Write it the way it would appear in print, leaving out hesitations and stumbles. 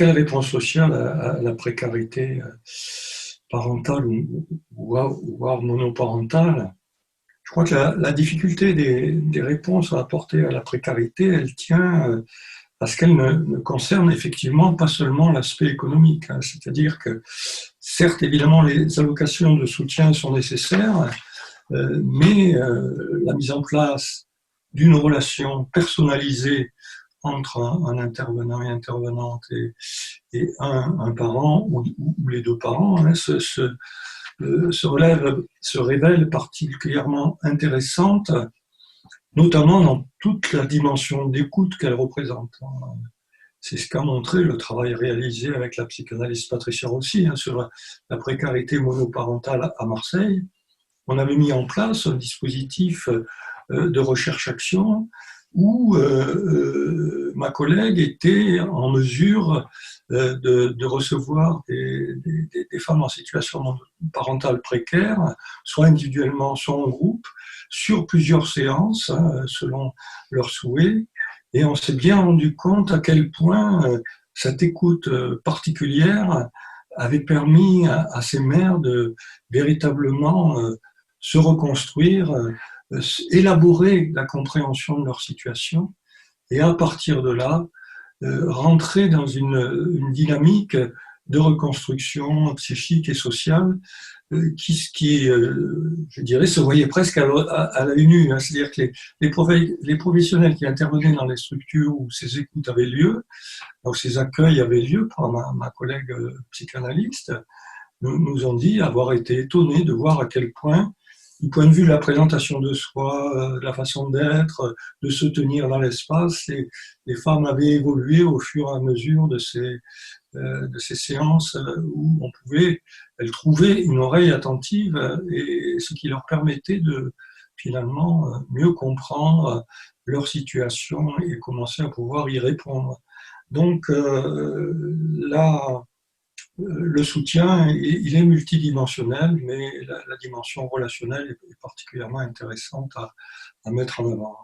quelle réponse sociale à la précarité parentale voire monoparentale? Je crois que la difficulté des réponses à apporter à la précarité, elle tient parce qu'elle ne concerne effectivement pas seulement l'aspect économique. Hein. C'est-à-dire que, certes, évidemment, les allocations de soutien sont nécessaires, mais la mise en place d'une relation personnalisée entre un intervenant et intervenante et un parent ou les deux parents hein, se révèle particulièrement intéressante, notamment dans toute la dimension d'écoute qu'elle représente. C'est ce qu'a montré le travail réalisé avec la psychanalyste Patricia Rossi hein, sur la précarité monoparentale à Marseille. On avait mis en place un dispositif de recherche-action où ma collègue était en mesure de recevoir des femmes en situation parentale précaire, soit individuellement, soit en groupe, sur plusieurs séances, hein, selon leurs souhaits. Et on s'est bien rendu compte à quel point cette écoute particulière avait permis à ces mères de véritablement se reconstruire, élaborer la compréhension de leur situation et à partir de là, rentrer dans une dynamique de reconstruction psychique et sociale qui je dirais, se voyait presque à l'œil nu. Hein. C'est-à-dire que les professionnels qui intervenaient dans les structures où ces écoutes avaient lieu, donc ces accueils avaient lieu par ma collègue psychanalyste, nous ont dit avoir été étonnés de voir à quel point, du point de vue de la présentation de soi, de la façon d'être, de se tenir dans l'espace, les femmes avaient évolué au fur et à mesure de ces séances où elles trouvaient une oreille attentive et ce qui leur permettait de finalement mieux comprendre leur situation et commencer à pouvoir y répondre. Donc là, le soutien, il est multidimensionnel, mais la dimension relationnelle est particulièrement intéressante à mettre en avant.